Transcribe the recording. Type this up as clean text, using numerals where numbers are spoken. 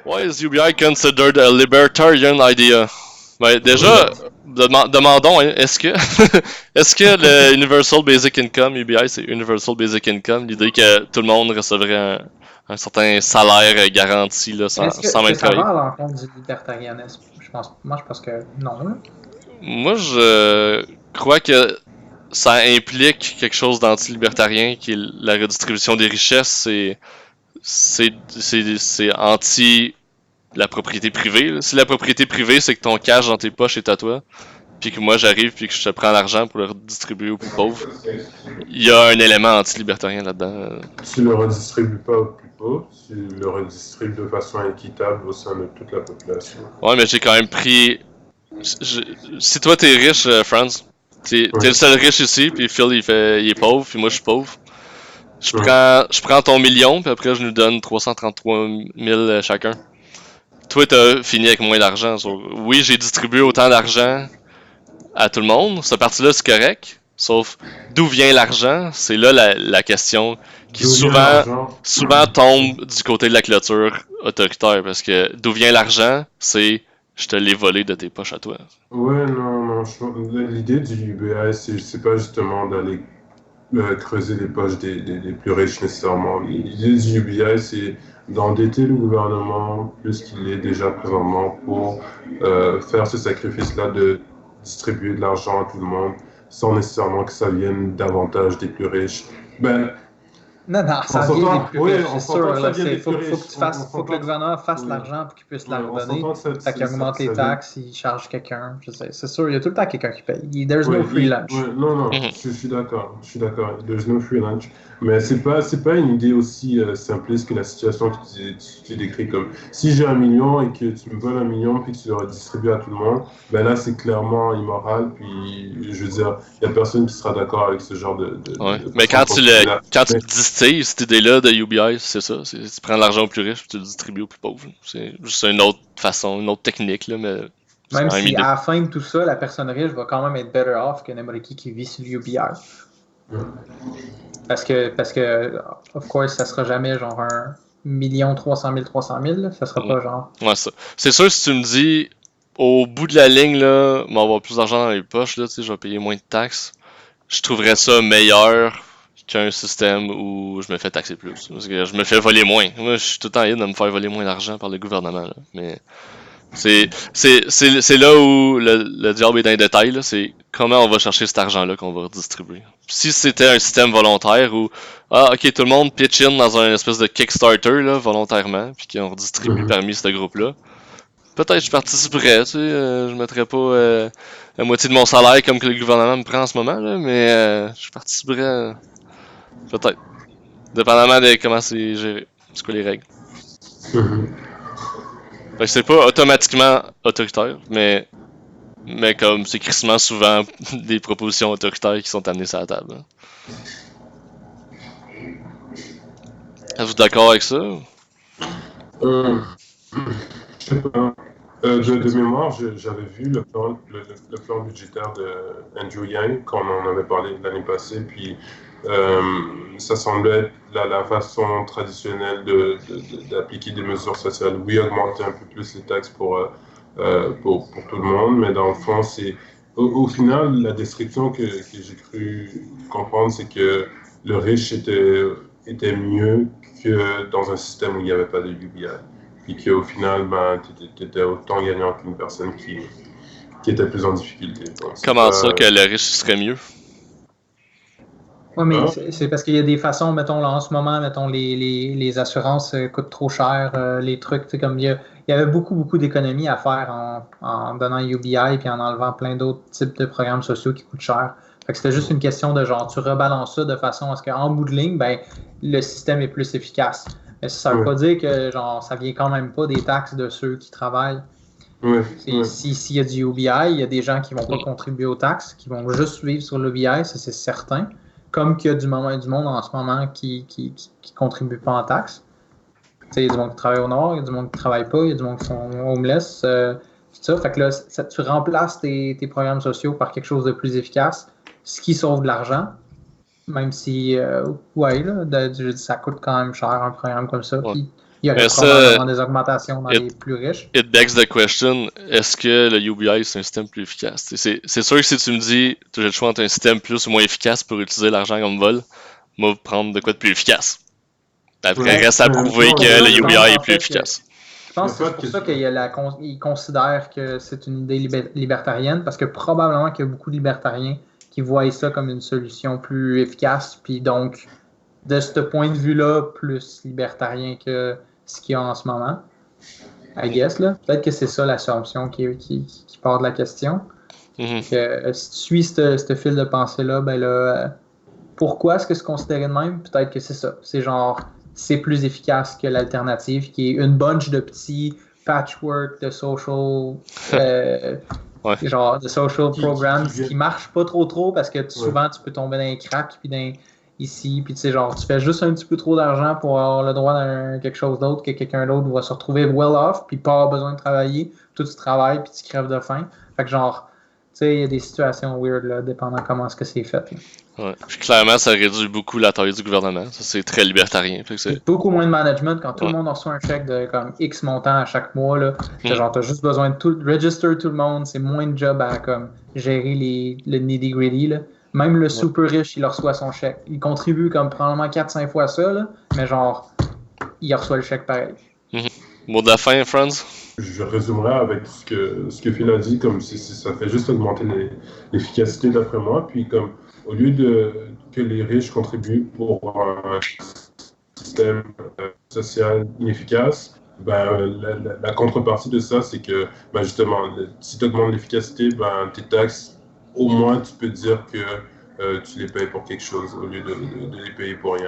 Why is UBI considered a libertarian idea? Ben, déjà, demandons, hein, est-ce que est-ce que le Universal Basic Income, UBI, c'est Universal Basic Income, l'idée que tout le monde recevrait un certain salaire garanti là, sans Est-ce même que ça travailler? va à l'encontre du libertarianisme? Moi, je pense que non. Là. Moi, je crois que ça implique quelque chose d'anti-libertarien, qui est la redistribution des richesses. C'est anti la propriété privée. Là. Si la propriété privée, c'est que ton cash dans tes poches est à toi, puis que moi j'arrive puis que je te prends l'argent pour le redistribuer aux plus pauvres, il y a un élément anti-libertarien là-dedans. Tu ne le redistribues pas aux plus pauvres, tu le redistribues de façon équitable au sein de toute la population. Ouais, mais j'ai quand même pris. Si toi t'es riche, Franz, t'es le seul riche ici, puis Phil il est pauvre, puis moi je suis pauvre. Je prends ton million, puis après je nous donne 333 000 chacun. Toi, t'as fini avec moins d'argent. Oui, j'ai distribué autant d'argent à tout le monde. Cette partie-là, c'est correct. Sauf d'où vient l'argent, c'est là la question qui souvent tombe du côté de la clôture autoritaire. Parce que d'où vient l'argent, c'est je te l'ai volé de tes poches à toi. Ouais, non. L'idée du UBI, c'est pas justement d'aller creuser les poches des plus riches nécessairement. L'idée du UBI, c'est d'endetter le gouvernement plus qu'il est déjà présentement pour faire ce sacrifice-là de distribuer de l'argent à tout le monde sans nécessairement que ça vienne davantage des plus riches. Ben, Non, ça vient des plus riches, c'est sûr. Il faut que le gouvernement fasse l'argent pour qu'il puisse la redonner. Fait qu'il augmente les taxes, il charge quelqu'un. C'est sûr, il y a tout le temps quelqu'un qui paye. There's no free lunch. Non, je suis d'accord. There's no free lunch. Mais c'est pas une idée aussi simpliste que la situation que tu décris comme si j'ai 1 million et que tu me voles 1 million puis que tu le redistribues à tout le monde, ben là c'est clairement immoral puis je veux dire, il y a personne qui sera d'accord avec ce genre de mais quand tu distilles cette idée-là de UBI, c'est ça. Tu prends l'argent aux plus riches et tu le distribues aux plus pauvres. C'est juste une autre façon, une autre technique, là, mais. Même si à la fin de tout ça, la personne riche va quand même être better off que n'importe qui vit sur l'UBI. Parce que, of course, ça sera jamais genre 1 300 000, ça sera pas genre. Ouais, ça. C'est sûr, si tu me dis, au bout de la ligne, là, on va avoir plus d'argent dans les poches, là, tu sais, je vais payer moins de taxes, je trouverais ça meilleur qu'un système où je me fais taxer plus. Parce que je me fais voler moins. Moi, je suis tout le temps de me faire voler moins d'argent par le gouvernement, là. Mais. C'est là où le diable est dans les détails, là. C'est comment on va chercher cet argent-là qu'on va redistribuer. Si c'était un système volontaire où, ok, tout le monde pitch in dans un espèce de Kickstarter, là, volontairement, puis qu'on redistribue parmi ce groupe-là, peut-être je participerais, tu sais, je mettrais pas la moitié de mon salaire comme que le gouvernement me prend en ce moment, là, mais je participerais, peut-être. Dépendamment de comment c'est géré. C'est quoi les règles. Fait que c'est pas automatiquement autoritaire, mais comme c'est crissement souvent des propositions autoritaires qui sont amenées sur la table. Êtes-vous d'accord avec ça? Je sais pas. De mémoire, j'avais vu le plan budgétaire de Andrew Yang quand on en avait parlé l'année passée, puis ça semblait être la façon traditionnelle d'appliquer des mesures sociales. Oui, augmenter un peu plus les taxes pour tout le monde, mais dans le fond, c'est au final, la description que j'ai cru comprendre, c'est que le riche était mieux que dans un système où il n'y avait pas de UBI. Puis qu'au final, ben, tu étais autant gagnant qu'une personne qui était plus en difficulté. Donc, comment ça que le riche serait mieux? Oui, mais c'est parce qu'il y a des façons, mettons, là, en ce moment, mettons, les assurances coûtent trop cher, les trucs, tu sais, comme il y avait beaucoup d'économies à faire en donnant UBI puis en enlevant plein d'autres types de programmes sociaux qui coûtent cher. Fait que c'était juste une question de genre, tu rebalances ça de façon à ce qu'en bout de ligne, ben, le système est plus efficace. Mais ça veut pas dire que genre ça vient quand même pas des taxes de ceux qui travaillent. S'il y a du UBI, il y a des gens qui vont pas contribuer aux taxes, qui vont juste vivre sur l'UBI, ça c'est certain. Comme qu'il y a du monde en ce moment qui contribue pas en taxes. Il y a du monde qui travaille au nord, il y a du monde qui travaille pas, il y a du monde qui sont homeless. Tout ça. Fait que là, tu remplaces tes programmes sociaux par quelque chose de plus efficace, ce qui sauve de l'argent. Même si, ça coûte quand même cher un programme comme ça. Ouais. Il y aurait Mais ça, probablement des augmentations dans les plus riches. It begs the question, est-ce que le UBI c'est un système plus efficace? C'est sûr que si tu me dis j'ai le choix entre un système plus ou moins efficace pour utiliser l'argent comme vol, moi prendre de quoi de plus efficace. Après, Ouais, reste à prouver que le je UBI pense, est en plus fait, efficace. Je pense que c'est pour ça qu'il considère que c'est une idée libertarienne, parce que probablement qu'il y a beaucoup de libertariens qui voient ça comme une solution plus efficace, puis donc, de ce point de vue-là, plus libertarien que ce qu'il y a en ce moment. I guess, là. Peut-être que c'est ça l'assumption qui part de la question. Mhm. Si tu suis ce fil de pensée-là, ben là, pourquoi est-ce que c'est considéré de même? Peut-être que c'est ça. C'est genre, c'est plus efficace que l'alternative, qui est une bunch de petits patchwork de social, Ouais. genre de social programs qui- qui marchent pas trop parce que souvent tu peux tomber dans les cracks puis ici, puis tu sais, genre, tu fais juste un petit peu trop d'argent pour avoir le droit d'un quelque chose d'autre que quelqu'un d'autre va se retrouver well off puis pas avoir besoin de travailler. Toi, tu travailles puis tu crèves de faim. Fait que genre, tu sais, il y a des situations weird là, dépendant comment est-ce que c'est fait. Là. Ouais. Puis clairement, ça réduit beaucoup la taille du gouvernement. Ça, c'est très libertarien. Fait que c'est... Beaucoup moins de management quand tout Ouais. le monde reçoit un chèque de comme X montant à chaque mois. Là, Mm. t'as juste besoin de register tout le monde. C'est moins de job à comme gérer le nitty-gritty. Là. Même le super riche, il reçoit son chèque. Il contribue comme probablement 4-5 fois ça, là, mais genre, il reçoit le chèque pareil. Mot de la fin, Franz? Je résumerai avec ce que Phil a dit, comme si ça fait juste augmenter l'efficacité d'après moi. Puis comme au lieu que les riches contribuent pour un système social inefficace, ben, la contrepartie de ça, c'est que ben, justement, si tu augmentes l'efficacité, ben, tes taxes, au moins tu peux dire que tu les payes pour quelque chose au lieu de les payer pour rien.